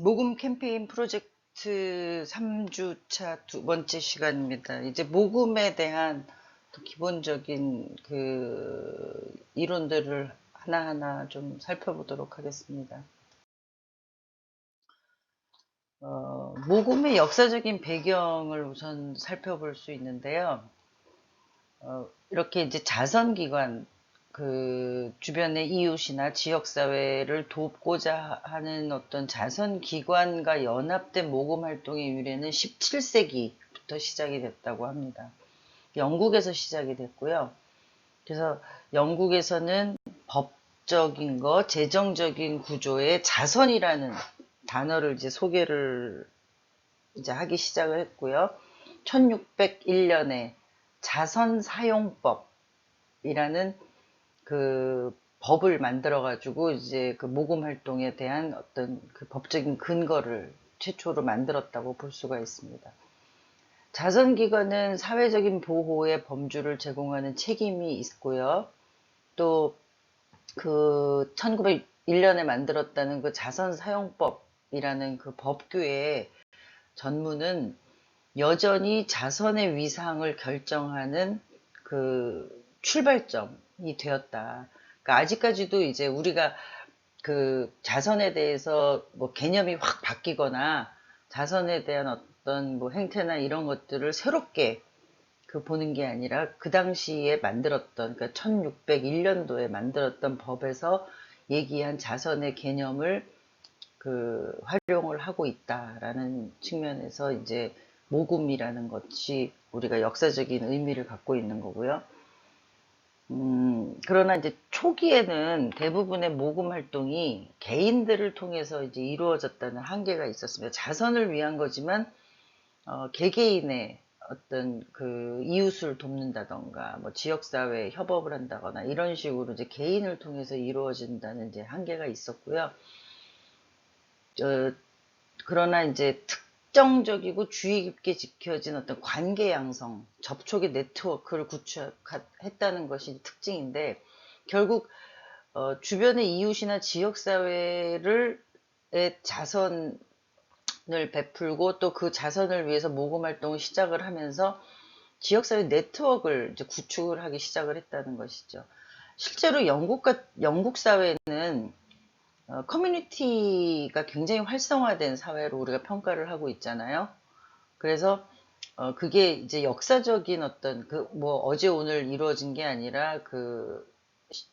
모금 캠페인 프로젝트 3주차 두 번째 시간입니다. 이제 모금에 대한 또 기본적인 그 이론들을 하나하나 좀 살펴보도록 하겠습니다. 모금의 역사적인 배경을 우선 살펴볼 수 있는데요. 이렇게 이제 자선기관, 그 주변의 이웃이나 지역사회를 돕고자 하는 어떤 자선기관과 연합된 모금 활동의 유래는 17세기부터 시작이 됐다고 합니다. 영국에서 시작이 됐고요. 그래서 영국에서는 법적인 거, 재정적인 구조의 자선이라는 단어를 이제 소개를 이제 하기 시작을 했고요. 1601년에 자선사용법이라는 그 법을 만들어 가지고 이제 그 모금 활동에 대한 어떤 그 법적인 근거를 최초로 만들었다고 볼 수가 있습니다. 자선기관은 사회적인 보호의 범주를 제공하는 책임이 있고요. 또 그 1901년에 만들었다는 그 자선사용법이라는 그 법규의 전문은 여전히 자선의 위상을 결정하는 그 출발점이 되었다. 그러니까 아직까지도 이제 우리가 그 자선에 대해서 뭐 개념이 확 바뀌거나 자선에 대한 어떤 뭐 행태나 이런 것들을 새롭게 그 보는 게 아니라 그 당시에 만들었던, 그러니까 1601년도에 만들었던 법에서 얘기한 자선의 개념을 그 활용을 하고 있다라는 측면에서 이제 모금이라는 것이 우리가 역사적인 의미를 갖고 있는 거고요. 그러나 이제 초기에는 대부분의 모금 활동이 개인들을 통해서 이제 이루어졌다는 한계가 있었습니다. 자선을 위한 거지만 개개인의 어떤 그 이웃을 돕는다던가 뭐 지역사회에 협업을 한다거나 이런 식으로 이제 개인을 통해서 이루어진다는 이제 한계가 있었고요. 어, 그러나 이제 특정적이고 주의 깊게 지켜진 어떤 관계 양성, 접촉의 네트워크를 구축했다는 것이 특징인데 결국 주변의 이웃이나 지역사회를 자선을 베풀고 또 그 자선을 위해서 모금 활동을 시작을 하면서 지역사회 네트워크를 이제 구축을 하기 시작을 했다는 것이죠. 실제로 영국 사회는 커뮤니티가 굉장히 활성화된 사회로 우리가 평가를 하고 있잖아요. 그래서 그게 이제 역사적인 어떤 그 뭐 어제 오늘 이루어진 게 아니라 그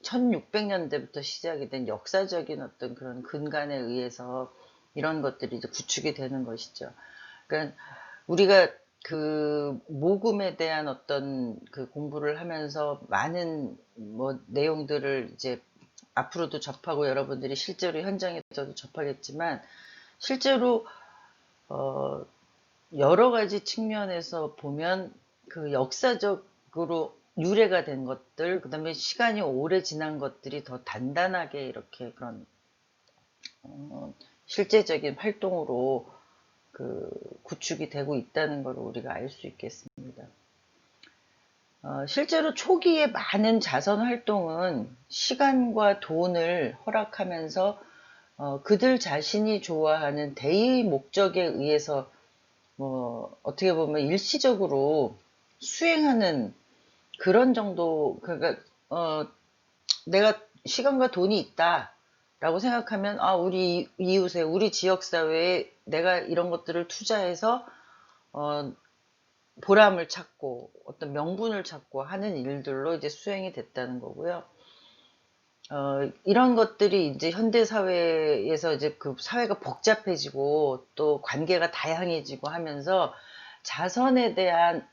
1600년대부터 시작이 된 역사적인 어떤 그런 근간에 의해서 이런 것들이 이제 구축이 되는 것이죠. 그러니까 우리가 그 모금에 대한 어떤 그 공부를 하면서 많은 뭐 내용들을 이제 앞으로도 접하고 여러분들이 실제로 현장에서도 접하겠지만 실제로 어 여러 가지 측면에서 보면 그 역사적으로 유래가 된 것들, 그 다음에 시간이 오래 지난 것들이 더 단단하게 이렇게 그런 실제적인 활동으로 그 구축이 되고 있다는 걸 우리가 알 수 있겠습니다. 실제로 초기에 많은 자선 활동은 시간과 돈을 허락하면서 그들 자신이 좋아하는 대의 목적에 의해서 뭐 어떻게 보면 일시적으로 수행하는 그런 정도. 그러니까 내가 시간과 돈이 있다라고 생각하면 우리 이웃에 우리 지역 사회에 내가 이런 것들을 투자해서 어, 보람을 찾고 어떤 명분을 찾고 하는 일들로 이제 수행이 됐다는 거고요. 이런 것들이 이제 현대 사회에서 이제 그 사회가 복잡해지고 또 관계가 다양해지고 하면서 자선에 대한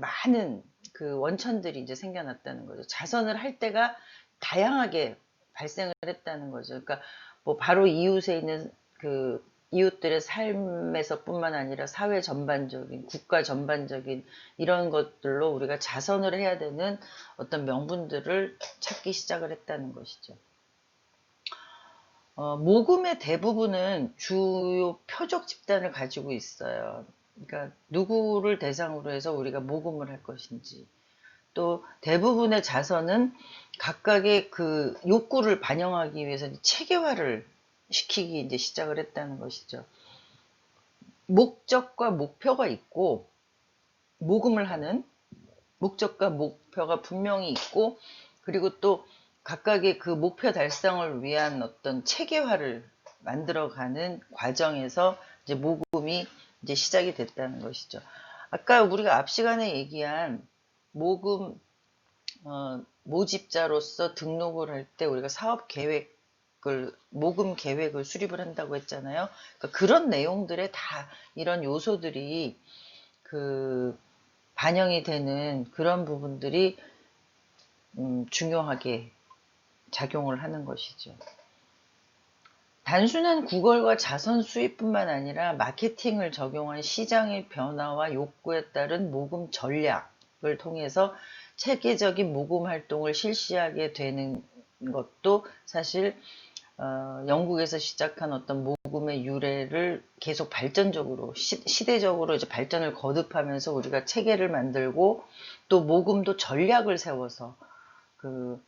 많은 그 원천들이 이제 생겨났다는 거죠. 자선을 할 때가 다양하게 발생을 했다는 거죠. 그러니까 뭐 바로 이웃에 있는 그 이웃들의 삶에서뿐만 아니라 사회 전반적인, 국가 전반적인 이런 것들로 우리가 자선을 해야 되는 어떤 명분들을 찾기 시작을 했다는 것이죠. 모금의 대부분은 주요 표적 집단을 가지고 있어요. 그러니까 누구를 대상으로 해서 우리가 모금을 할 것인지, 또 대부분의 자선은 각각의 그 욕구를 반영하기 위해서 체계화를 시키기 이제 시작을 했다는 것이죠. 목적과 목표가 있고, 모금을 하는 목적과 목표가 분명히 있고, 그리고 또 각각의 그 목표 달성을 위한 어떤 체계화를 만들어가는 과정에서 이제 모금이 이제 시작이 됐다는 것이죠. 아까 우리가 앞 시간에 얘기한 모금, 모집자로서 등록을 할 때 우리가 사업 계획을, 모금 계획을 수립을 한다고 했잖아요. 그러니까 그런 내용들에 다 이런 요소들이 그 반영이 되는 그런 부분들이 중요하게 작용을 하는 것이죠. 단순한 구걸과 자선 수입뿐만 아니라 마케팅을 적용한 시장의 변화와 욕구에 따른 모금 전략을 통해서 체계적인 모금 활동을 실시하게 되는 것도 사실 영국에서 시작한 어떤 모금의 유래를 계속 발전적으로 시대적으로 이제 발전을 거듭하면서 우리가 체계를 만들고 또 모금도 전략을 세워서 그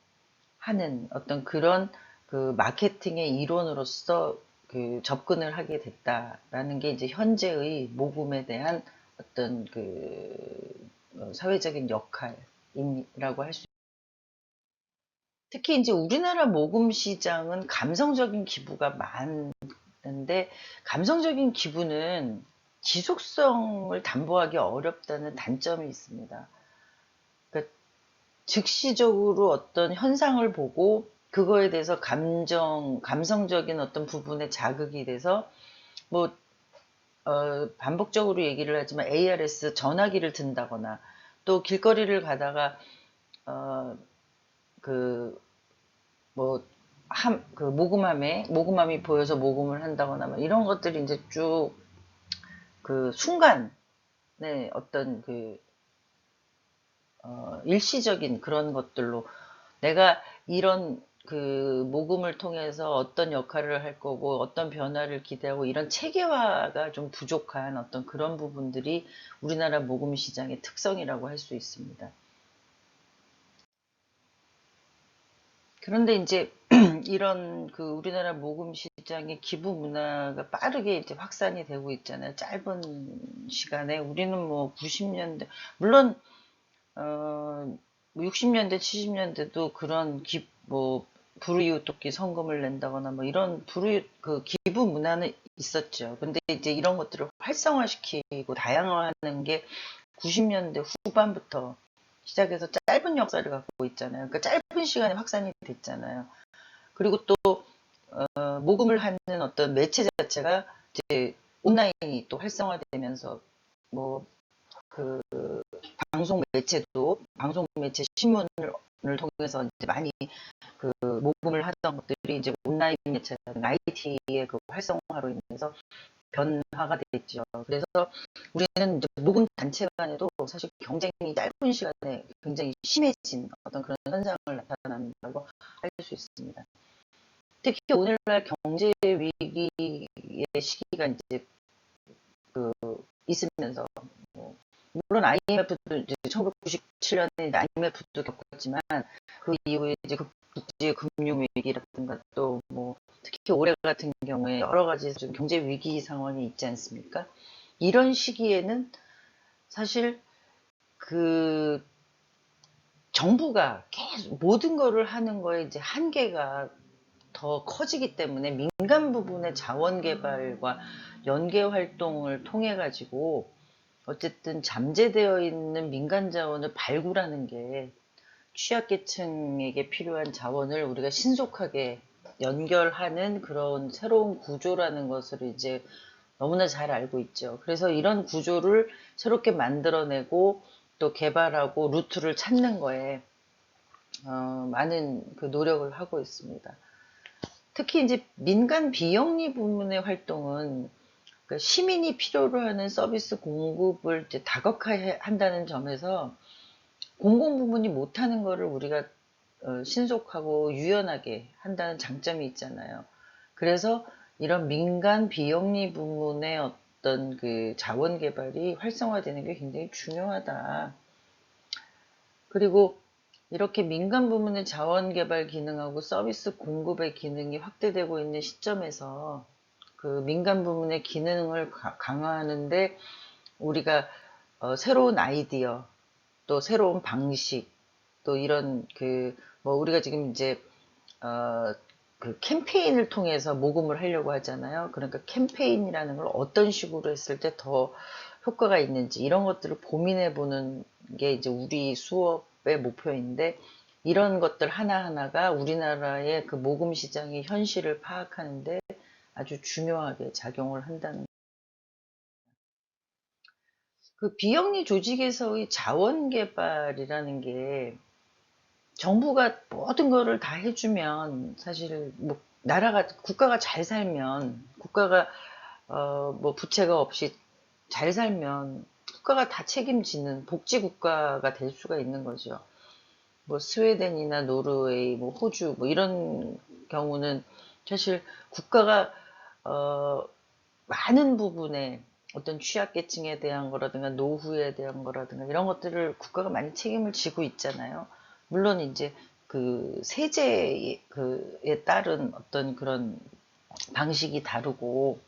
하는 어떤 그런 그 마케팅의 일원으로서 그 접근을 하게 됐다라는 게 이제 현재의 모금에 대한 어떤 그 사회적인 역할이라고 할 수. 특히 이제 우리나라 모금 시장은 감성적인 기부가 많은데, 감성적인 기부는 지속성을 담보하기 어렵다는 단점이 있습니다. 그러니까 즉시적으로 어떤 현상을 보고 그거에 대해서 감성적인 어떤 부분에 자극이 돼서 뭐 반복적으로 얘기를 하지만 ARS 전화기를 든다거나 또 길거리를 가다가 그 뭐 그 모금함이 보여서 모금을 한다거나 뭐 이런 것들이 이제 쭉 그 순간에 어떤 그 일시적인 그런 것들로 내가 이런 그 모금을 통해서 어떤 역할을 할 거고 어떤 변화를 기대하고 이런 체계화가 좀 부족한 어떤 그런 부분들이 우리나라 모금 시장의 특성이라고 할 수 있습니다. 그런데 이제 이런 그 우리나라 모금 시장의 기부 문화가 빠르게 이제 확산이 되고 있잖아요. 짧은 시간에 우리는 뭐 90년대 물론 60년대, 70년대도 그런 뭐, 불우이웃 돕기 성금을 낸다거나 뭐 이런 그 기부 문화는 있었죠. 근데 이제 이런 것들을 활성화시키고 다양화하는 게 90년대 후반부터 시작해서 짧은 역사를 갖고 있잖아요. 그러니까 짧은 시간에 확산이 됐잖아요. 그리고 또, 모금을 하는 어떤 매체 자체가 이제 온라인이 또 활성화되면서 뭐, 그 방송 매체 신문을 통해서 이제 많이 그 모금을 하던 것들이 이제 온라인 매체라든가 IT의 그 활성화로 인해서 변화가 됐죠. 그래서 우리는 이제 모금 단체 간에도 사실 경쟁이 짧은 시간에 굉장히 심해진 어떤 그런 현상을 나타난다고 할 수 있습니다. 특히 오늘날 경제 위기의 시기가 이제 그 있으면서 뭐 물론 IMF도 이제 1997년에 IMF도 겪었지만 그 이후에 이제 국제 금융 위기라든가 또 뭐 특히 올해 같은 경우에 여러 가지 좀 경제 위기 상황이 있지 않습니까? 이런 시기에는 사실 그 정부가 계속 모든 거를 하는 거에 이제 한계가 더 커지기 때문에 민간 부분의 자원 개발과 연계 활동을 통해 가지고 어쨌든 잠재되어 있는 민간 자원을 발굴하는 게 취약계층에게 필요한 자원을 우리가 신속하게 연결하는 그런 새로운 구조라는 것을 이제 너무나 잘 알고 있죠. 그래서 이런 구조를 새롭게 만들어내고 또 개발하고 루트를 찾는 거에 많은 그 노력을 하고 있습니다. 특히 이제 민간 비영리 부문의 활동은 그 시민이 필요로 하는 서비스 공급을 이제 다각화한다는 점에서 공공 부문이 못하는 거를 우리가 신속하고 유연하게 한다는 장점이 있잖아요. 그래서 이런 민간 비영리 부문의 어떤 그 자원 개발이 활성화되는 게 굉장히 중요하다. 그리고 이렇게 민간 부문의 자원 개발 기능하고 서비스 공급의 기능이 확대되고 있는 시점에서 그 민간 부문의 기능을 강화하는데 우리가 새로운 아이디어, 또 새로운 방식, 또 이런 뭐 우리가 지금 이제 그 캠페인을 통해서 모금을 하려고 하잖아요. 그러니까 캠페인이라는 걸 어떤 식으로 했을 때 더 효과가 있는지 이런 것들을 고민해 보는 게 이제 우리 수업의 목표인데, 이런 것들 하나하나가 우리나라의 그 모금 시장의 현실을 파악하는데 아주 중요하게 작용을 한다는. 그 비영리 조직에서의 자원 개발이라는 게 정부가 모든 거를 다 해주면, 사실 뭐 나라가 국가가 잘 살면, 국가가 뭐 부채가 없이 잘 살면 국가가 다 책임지는 복지 국가가 될 수가 있는 거죠. 뭐 스웨덴이나 노르웨이, 뭐 호주, 뭐 이런 경우는 사실 국가가 어 많은 부분에 어떤 취약계층에 대한 거라든가 노후에 대한 거라든가 이런 것들을 국가가 많이 책임을 지고 있잖아요. 물론 이제 그 세제에 따른 어떤 그런 방식이 다르고,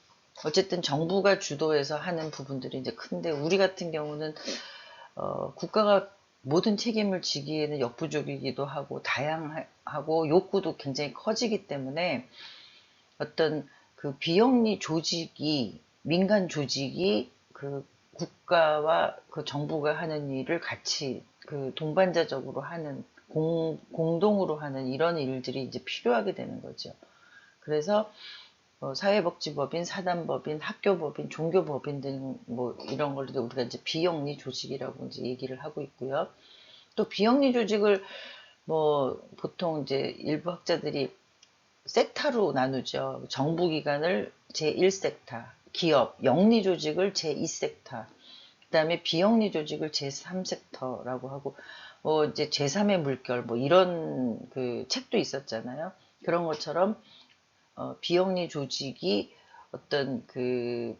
어쨌든 정부가 주도해서 하는 부분들이 이제 큰데, 우리 같은 경우는 국가가 모든 책임을 지기에는 역부족이기도 하고 다양하고 욕구도 굉장히 커지기 때문에, 어떤 그 비영리 조직이, 민간 조직이 그 국가와 그 정부가 하는 일을 같이 그 동반자적으로 하는, 공동으로 하는 이런 일들이 이제 필요하게 되는 거죠. 그래서 사회복지법인, 사단법인, 학교법인, 종교법인 등 뭐 이런 걸로 우리가 이제 비영리 조직이라고 이제 얘기를 하고 있고요. 또 비영리 조직을 뭐 보통 이제 일부 학자들이 섹타로 나누죠. 정부기관을 제1섹타, 기업, 영리조직을 제2섹타, 그 다음에 비영리 조직을 제3섹터라고 하고, 뭐 이제 제3의 물결, 뭐 이런 그 책도 있었잖아요. 그런 것처럼 비영리 조직이 어떤 그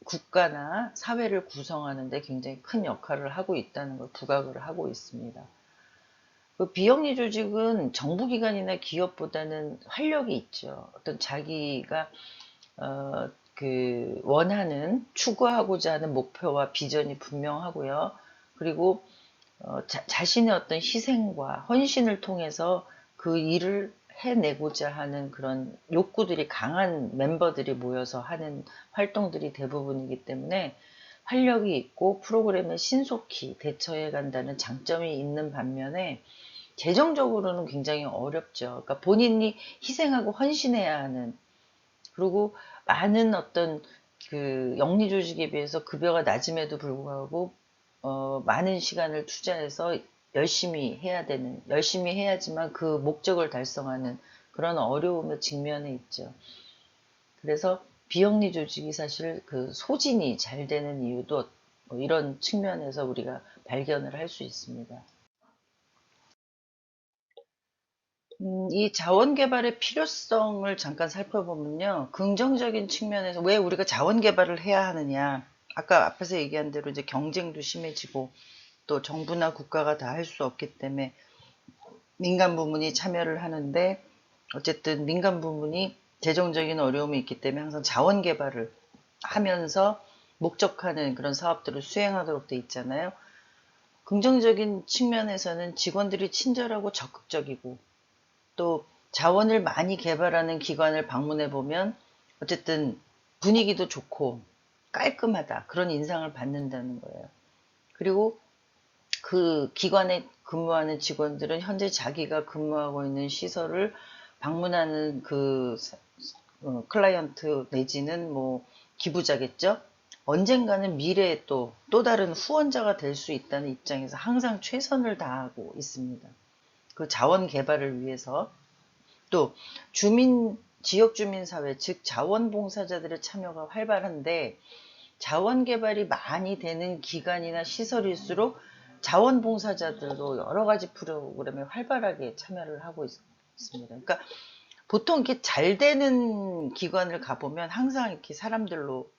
국가나 사회를 구성하는 데 굉장히 큰 역할을 하고 있다는 걸 부각을 하고 있습니다. 그 비영리 조직은 정부기관이나 기업보다는 활력이 있죠. 어떤 자기가 그 원하는, 추구하고자 하는 목표와 비전이 분명하고요. 그리고 자신의 어떤 희생과 헌신을 통해서 그 일을 해내고자 하는 그런 욕구들이 강한 멤버들이 모여서 하는 활동들이 대부분이기 때문에 활력이 있고 프로그램에 신속히 대처해 간다는 장점이 있는 반면에, 재정적으로는 굉장히 어렵죠. 그러니까 본인이 희생하고 헌신해야 하는, 그리고 많은 어떤 그 영리 조직에 비해서 급여가 낮음에도 불구하고 많은 시간을 투자해서 열심히 해야 되는, 열심히 해야지만 그 목적을 달성하는 그런 어려움의 직면에 있죠. 그래서 비영리 조직이 사실 그 소진이 잘 되는 이유도 뭐 이런 측면에서 우리가 발견을 할 수 있습니다. 이 자원 개발의 필요성을 잠깐 살펴보면요. 긍정적인 측면에서 왜 우리가 자원 개발을 해야 하느냐. 아까 앞에서 얘기한 대로 이제 경쟁도 심해지고, 또 정부나 국가가 다 할 수 없기 때문에 민간 부문이 참여를 하는데, 어쨌든 민간 부문이 재정적인 어려움이 있기 때문에 항상 자원 개발을 하면서 목적하는 그런 사업들을 수행하도록 돼 있잖아요. 긍정적인 측면에서는 직원들이 친절하고 적극적이고, 또 자원을 많이 개발하는 기관을 방문해 보면 어쨌든 분위기도 좋고 깔끔하다, 그런 인상을 받는다는 거예요. 그리고 그 기관에 근무하는 직원들은 현재 자기가 근무하고 있는 시설을 방문하는 그 클라이언트 내지는 뭐 기부자겠죠. 언젠가는 미래에 또 다른 후원자가 될 수 있다는 입장에서 항상 최선을 다하고 있습니다. 그 자원 개발을 위해서. 또 지역 주민 사회, 즉 자원봉사자들의 참여가 활발한데, 자원 개발이 많이 되는 기관이나 시설일수록 자원봉사자들도 여러 가지 프로그램에 활발하게 참여를 하고 있습니다. 그러니까 보통 이렇게 잘 되는 기관을 가보면 항상 이렇게 사람들로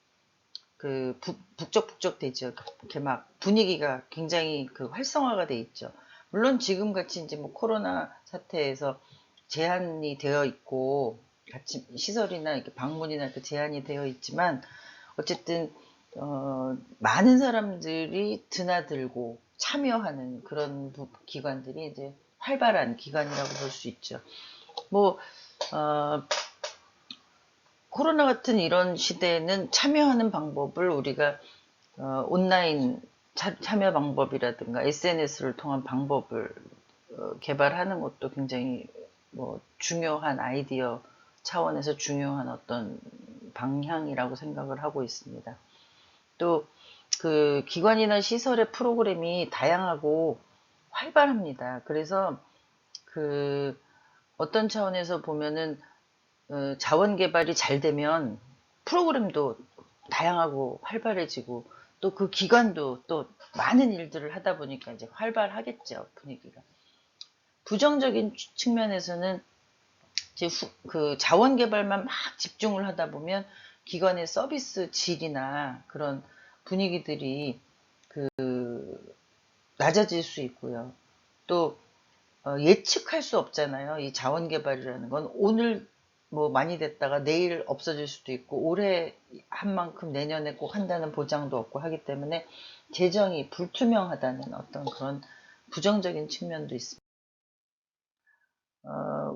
북적북적 되죠. 이렇게 막 분위기가 굉장히 그 활성화가 돼 있죠. 물론 지금같이 이제 뭐 코로나 사태에서 제한이 되어 있고, 같이 시설이나 이렇게 방문이나 이렇게 제한이 되어 있지만, 어쨌든, 많은 사람들이 드나들고 참여하는 그런 기관들이 이제 활발한 기관이라고 볼 수 있죠. 뭐, 어, 코로나 같은 이런 시대에는 참여하는 방법을 우리가 온라인 참여 방법이라든가 SNS를 통한 방법을 개발하는 것도 굉장히 뭐 중요한 아이디어 차원에서 중요한 어떤 방향이라고 생각을 하고 있습니다. 또 그 기관이나 시설의 프로그램이 다양하고 활발합니다. 그래서 그 어떤 차원에서 보면은 자원 개발이 잘 되면 프로그램도 다양하고 활발해지고 또 그 기관도 또 많은 일들을 하다 보니까 이제 활발하겠죠, 분위기가. 부정적인 측면에서는 이제 그 자원 개발만 막 집중을 하다 보면 기관의 서비스 질이나 그런 분위기들이 낮아질 수 있고요. 또 예측할 수 없잖아요. 이 자원 개발이라는 건 오늘 뭐 많이 됐다가 내일 없어질 수도 있고 올해 한 만큼 내년에 꼭 한다는 보장도 없고 하기 때문에 재정이 불투명하다는 어떤 그런 부정적인 측면도 있습니다.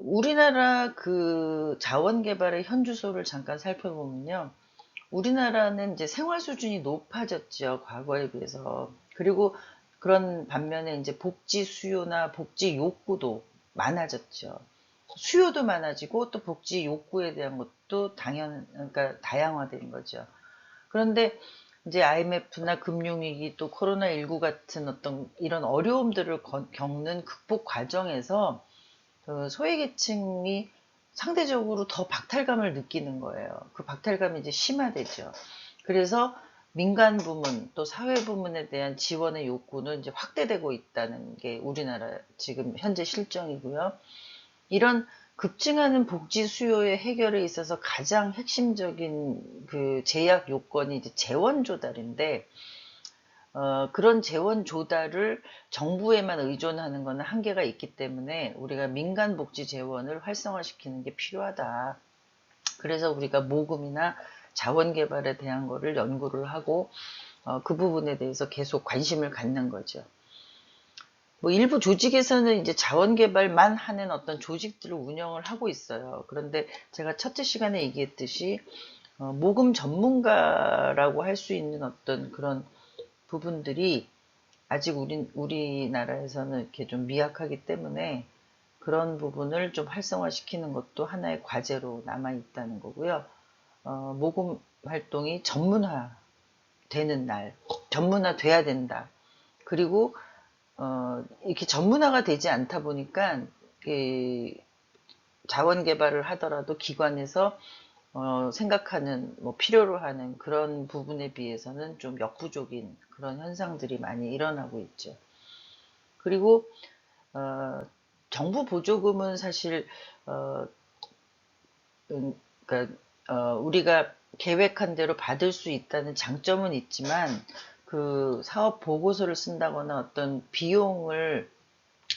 우리나라 그 자원 개발의 현주소를 잠깐 살펴보면요. 우리나라는 이제 생활 수준이 높아졌죠, 과거에 비해서. 그리고 그런 반면에 이제 복지 수요나 복지 욕구도 많아졌죠. 수요도 많아지고 또 복지 욕구에 대한 것도 그러니까 다양화된 거죠. 그런데 이제 IMF나 금융위기 또 코로나19 같은 어떤 이런 어려움들을 겪는 극복 과정에서 소외계층이 상대적으로 더 박탈감을 느끼는 거예요. 그 박탈감이 이제 심화되죠. 그래서 민간 부문 또 사회 부문에 대한 지원의 욕구는 이제 확대되고 있다는 게 우리나라 지금 현재 실정이고요. 이런 급증하는 복지 수요의 해결에 있어서 가장 핵심적인 그 제약 요건이 이제 재원 조달인데, 그런 재원 조달을 정부에만 의존하는 것은 한계가 있기 때문에 우리가 민간 복지 재원을 활성화시키는 게 필요하다. 그래서 우리가 모금이나 자원 개발에 대한 거를 연구를 하고 그 부분에 대해서 계속 관심을 갖는 거죠. 뭐 일부 조직에서는 이제 자원 개발만 하는 어떤 조직들을 운영을 하고 있어요. 그런데 제가 첫째 시간에 얘기했듯이 모금 전문가라고 할 수 있는 어떤 그런 부분들이 아직 우리나라에서는 이렇게 좀 미약하기 때문에 그런 부분을 좀 활성화시키는 것도 하나의 과제로 남아 있다는 거고요. 모금 활동이 전문화되는 날, 전문화돼야 된다. 그리고 이렇게 전문화가 되지 않다 보니까 자원 개발을 하더라도 기관에서 생각하는 뭐 필요로 하는 그런 부분에 비해서는 좀 역부족인 그런 현상들이 많이 일어나고 있죠. 그리고 정부 보조금은 사실 어, 그러니까 우리가 계획한 대로 받을 수 있다는 장점은 있지만 그 사업 보고서를 쓴다거나 어떤 비용을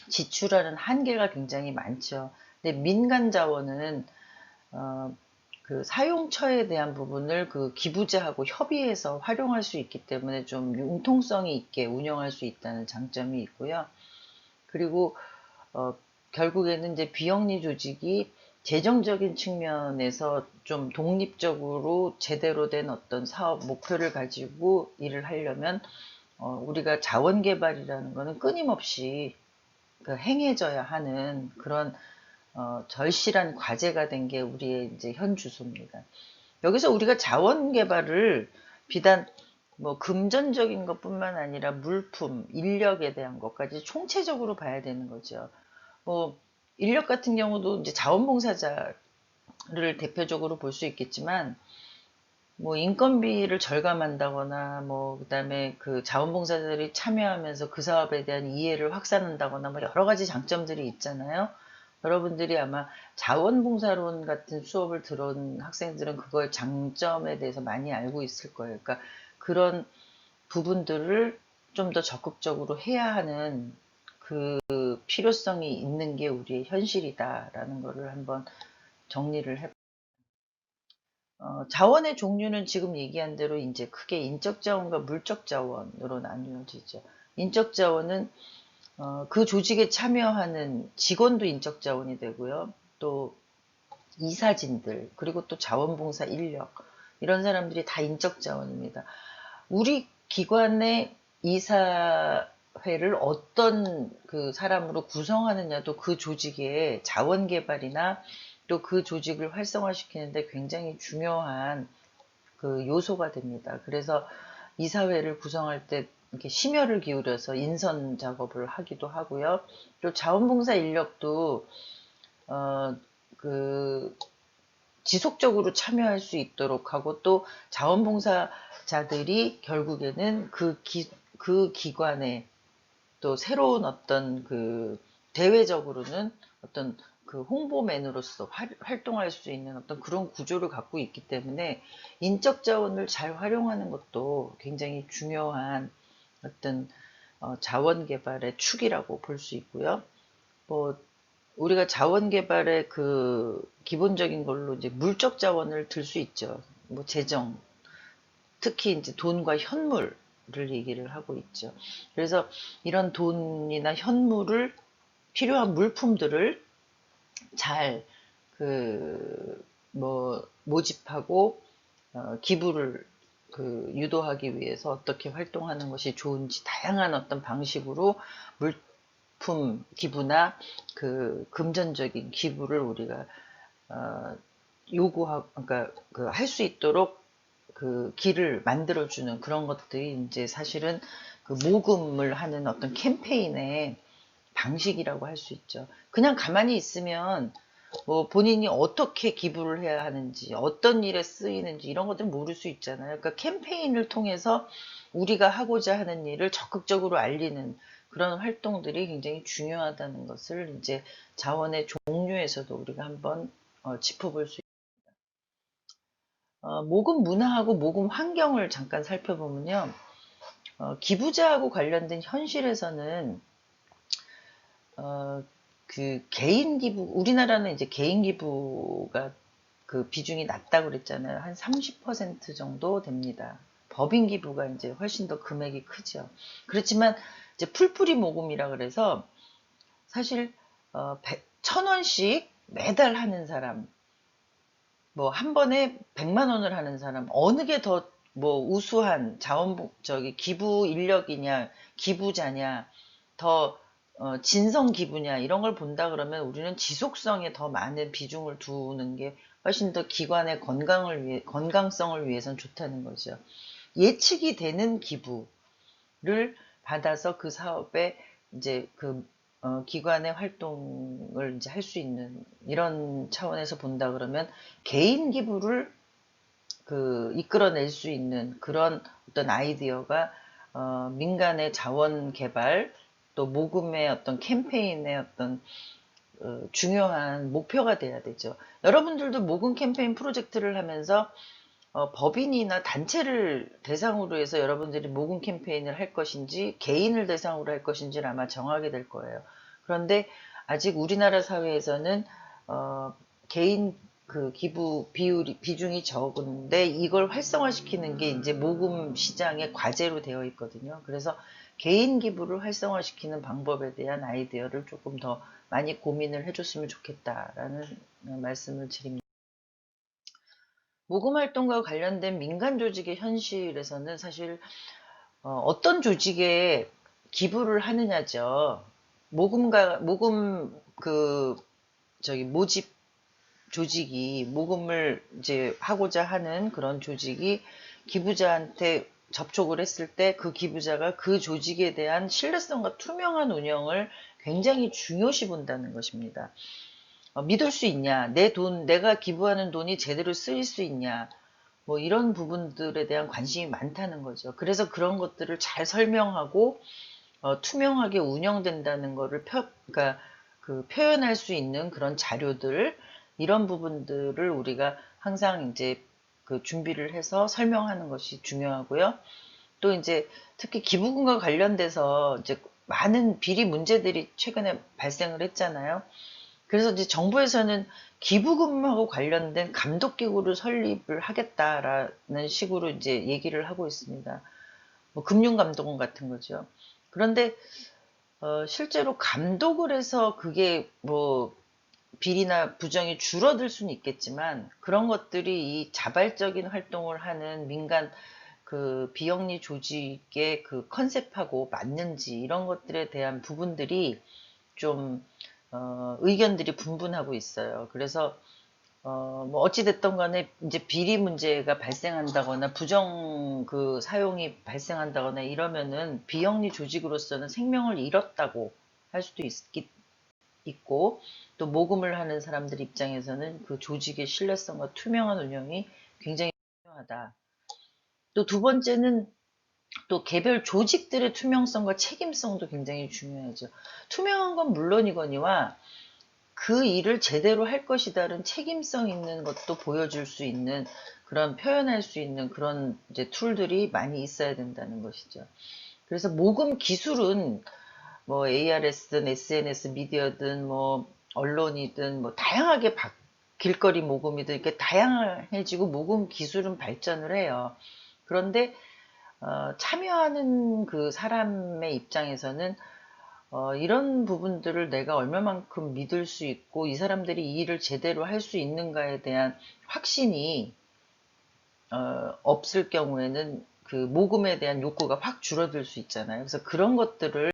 지출하는 한계가 굉장히 많죠. 근데 민간 자원은 그 사용처에 대한 부분을 그 기부자하고 협의해서 활용할 수 있기 때문에 좀 융통성이 있게 운영할 수 있다는 장점이 있고요. 그리고 결국에는 이제 비영리 조직이 재정적인 측면에서 좀 독립적으로 제대로 된 어떤 사업 목표를 가지고 일을 하려면 우리가 자원 개발이라는 거는 끊임없이 그 행해져야 하는 그런 절실한 과제가 된 게 우리의 이제 현 주소입니다. 여기서 우리가 자원 개발을 비단 뭐 금전적인 것뿐만 아니라 물품, 인력에 대한 것까지 총체적으로 봐야 되는 거죠. 뭐 인력 같은 경우도 이제 자원봉사자를 대표적으로 볼 수 있겠지만 뭐 인건비를 절감한다거나 뭐 그다음에 그 자원봉사자들이 참여하면서 그 사업에 대한 이해를 확산한다거나 뭐 여러 가지 장점들이 있잖아요. 여러분들이 아마 자원봉사론 같은 수업을 들은 학생들은 그거의 장점에 대해서 많이 알고 있을 거예요. 그러니까 그런 부분들을 좀 더 적극적으로 해야 하는 그 필요성이 있는 게 우리의 현실이다라는 거를 한번 정리를 해. 자원의 종류는 지금 얘기한 대로 이제 크게 인적 자원과 물적 자원으로 나뉘어지죠. 인적 자원은 그 조직에 참여하는 직원도 인적 자원이 되고요. 또 이사진들, 그리고 또 자원봉사 인력, 이런 사람들이 다 인적 자원입니다. 우리 기관의 이사회를 어떤 그 사람으로 구성하느냐도 그 조직의 자원 개발이나 또 그 조직을 활성화시키는데 굉장히 중요한 그 요소가 됩니다. 그래서 이사회를 구성할 때 이렇게 심혈을 기울여서 인선 작업을 하기도 하고요. 또 자원봉사 인력도 그 지속적으로 참여할 수 있도록 하고, 또 자원봉사자들이 결국에는 그 기관에 또 새로운 어떤 그 대외적으로는 어떤 그 홍보맨으로서 활동할 수 있는 어떤 그런 구조를 갖고 있기 때문에 인적 자원을 잘 활용하는 것도 굉장히 중요한 어떤 자원 개발의 축이라고 볼 수 있고요. 뭐 우리가 자원 개발의 그 기본적인 걸로 이제 물적 자원을 들 수 있죠. 뭐 재정, 특히 이제 돈과 현물을 얘기를 하고 있죠. 그래서 이런 돈이나 현물을 필요한 물품들을 잘 모집하고 기부를 유도하기 위해서 어떻게 활동하는 것이 좋은지 다양한 어떤 방식으로 물품 기부나 그 금전적인 기부를 우리가 요구하고, 그러니까 할 수 있도록 그 길을 만들어주는 그런 것들이 이제 사실은 그 모금을 하는 어떤 캠페인의 방식이라고 할 수 있죠. 그냥 가만히 있으면 뭐 본인이 어떻게 기부를 해야 하는지, 어떤 일에 쓰이는지 이런 것들 모를 수 있잖아요. 그러니까 캠페인을 통해서 우리가 하고자 하는 일을 적극적으로 알리는 그런 활동들이 굉장히 중요하다는 것을 이제 자원의 종류에서도 우리가 한번 짚어볼 수 있습니다. 모금 문화하고 모금 환경을 잠깐 살펴보면요. 기부자하고 관련된 현실에서는 그 개인 기부, 우리나라는 이제 개인 기부가 그 비중이 낮다고 그랬잖아요. 한 30% 정도 됩니다. 법인 기부가 이제 훨씬 더 금액이 크죠. 그렇지만 이제 풀뿌리 모금이라 그래서 사실 1,000원씩 매달 하는 사람, 뭐 한 번에 100만 원을 하는 사람, 어느 게 더 뭐 우수한 기부 인력이냐, 기부자냐, 더 진성 기부냐, 이런 걸 본다 그러면 우리는 지속성에 더 많은 비중을 두는 게 훨씬 더 기관의 건강성을 위해선 좋다는 거죠. 예측이 되는 기부를 받아서 그 사업에 이제 기관의 활동을 이제 할 수 있는 이런 차원에서 본다 그러면 개인 기부를 이끌어낼 수 있는 그런 어떤 아이디어가 민간의 자원 개발 또 모금의 어떤 캠페인의 어떤 중요한 목표가 돼야 되죠. 여러분들도 모금 캠페인 프로젝트를 하면서 법인이나 단체를 대상으로 해서 여러분들이 모금 캠페인을 할 것인지 개인을 대상으로 할 것인지를 아마 정하게 될 거예요. 그런데 아직 우리나라 사회에서는 개인 기부 비중이 적은데 이걸 활성화시키는 게 이제 모금 시장의 과제로 되어 있거든요. 그래서 개인 기부를 활성화시키는 방법에 대한 아이디어를 조금 더 많이 고민을 해줬으면 좋겠다라는 말씀을 드립니다. 모금 활동과 관련된 민간 조직의 현실에서는 사실 어떤 조직에 기부를 하느냐죠. 모금 모집 조직이 모금을 이제 하고자 하는 그런 조직이 기부자한테 접촉을 했을 때 그 기부자가 그 조직에 대한 신뢰성과 투명한 운영을 굉장히 중요시 본다는 것입니다. 믿을 수 있냐, 내가 기부하는 돈이 제대로 쓰일 수 있냐, 뭐 이런 부분들에 대한 관심이 많다는 거죠. 그래서 그런 것들을 잘 설명하고 투명하게 운영된다는 거를 그러니까 표현할 수 있는 그런 자료들, 이런 부분들을 우리가 항상 이제 준비를 해서 설명하는 것이 중요하고요. 또 이제 특히 기부금과 관련돼서 이제 많은 비리 문제들이 최근에 발생을 했잖아요. 그래서 이제 정부에서는 기부금하고 관련된 감독기구를 설립을 하겠다라는 식으로 이제 얘기를 하고 있습니다. 뭐 금융감독원 같은 거죠. 그런데 실제로 감독을 해서 그게 뭐 비리나 부정이 줄어들 수는 있겠지만 그런 것들이 이 자발적인 활동을 하는 민간 그 비영리 조직의 그 컨셉하고 맞는지 이런 것들에 대한 부분들이 좀 의견들이 분분하고 있어요. 그래서 뭐 어찌됐든 간에 이제 비리 문제가 발생한다거나 부정 그 사용이 발생한다거나 이러면은 비영리 조직으로서는 생명을 잃었다고 할 수도 있고 또 모금을 하는 사람들 입장에서는 그 조직의 신뢰성과 투명한 운영이 굉장히 중요하다. 또 두 번째는 또 개별 조직들의 투명성과 책임성도 굉장히 중요하죠. 투명한 건 물론이거니와 그 일을 제대로 할 것이다는 책임성 있는 것도 보여줄 수 있는 그런 표현할 수 있는 그런 이제 툴들이 많이 있어야 된다는 것이죠. 그래서 모금 기술은 뭐 ARS든 SNS 미디어든 뭐 언론이든 뭐 다양하게 길거리 모금이든 이렇게 다양해지고 모금 기술은 발전을 해요. 그런데 참여하는 그 사람의 입장에서는 이런 부분들을 내가 얼마만큼 믿을 수 있고 이 사람들이 이 일을 제대로 할 수 있는가에 대한 확신이 없을 경우에는 그 모금에 대한 욕구가 확 줄어들 수 있잖아요. 그래서 그런 것들을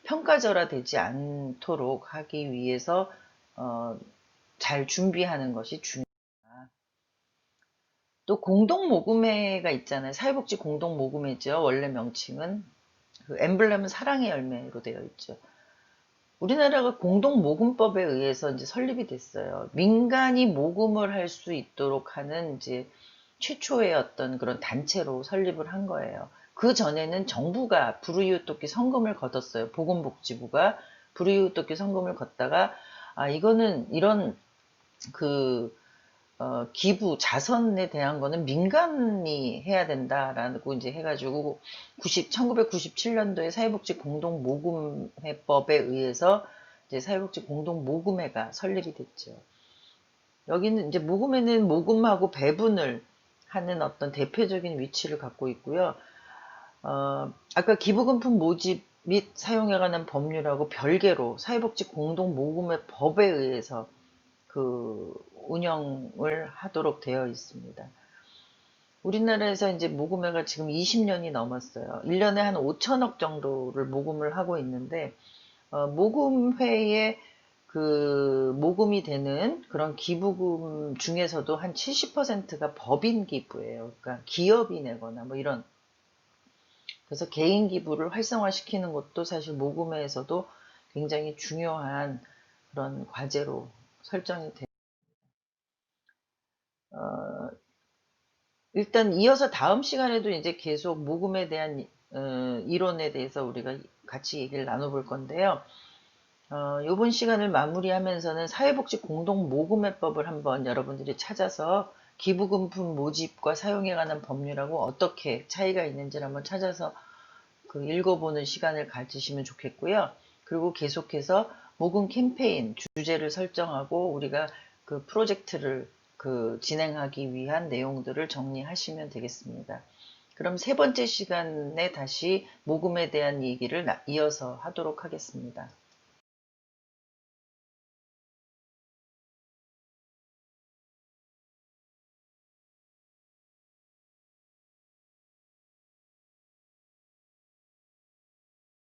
평가절하되지 않도록 하기 위해서 잘 준비하는 것이 중요합니다. 또 공동모금회가 있잖아요. 사회복지 공동모금회죠. 원래 명칭은. 그 엠블렘은 사랑의 열매로 되어 있죠. 우리나라가 공동모금법에 의해서 이제 설립이 됐어요. 민간이 모금을 할 수 있도록 하는 이제 최초의 어떤 그런 단체로 설립을 한 거예요. 그 전에는 정부가 불우이웃돕기 성금을 걷었어요. 보건복지부가 불우이웃돕기 성금을 걷다가 아 이거는 이런 그 기부, 자선에 대한 거는 민간이 해야 된다라고 이제 해가지고 1997년도에 사회복지 공동모금회법에 의해서 이제 사회복지 공동모금회가 설립이 됐죠. 여기는 이제 모금회는 모금하고 배분을 하는 어떤 대표적인 위치를 갖고 있고요. 아까 기부금품 모집 및 사용에 관한 법률하고 별개로 사회복지 공동모금회 법에 의해서 그 운영을 하도록 되어 있습니다. 우리나라에서 이제 모금회가 지금 20년이 넘었어요. 1년에 한 5천억 정도를 모금을 하고 있는데, 모금회에 그 모금이 되는 그런 기부금 중에서도 한 70%가 법인 기부예요. 그러니까 기업이 내거나 뭐 이런. 그래서 개인 기부를 활성화시키는 것도 사실 모금회에서도 굉장히 중요한 그런 과제로 설정이 돼요. 어, 일단 이어서 다음 시간에도 이제 계속 모금에 대한 이론에 대해서 우리가 같이 얘기를 나눠볼 건데요. 이번 시간을 마무리하면서는 사회복지 공동모금회법을 한번 여러분들이 찾아서 기부금품 모집과 사용에 관한 법률하고 어떻게 차이가 있는지를 한번 찾아서 그 읽어보는 시간을 가지시면 좋겠고요. 그리고 계속해서 모금 캠페인 주제를 설정하고 우리가 그 프로젝트를 그 진행하기 위한 내용들을 정리하시면 되겠습니다. 그럼 세 번째 시간에 다시 모금에 대한 얘기를 이어서 하도록 하겠습니다.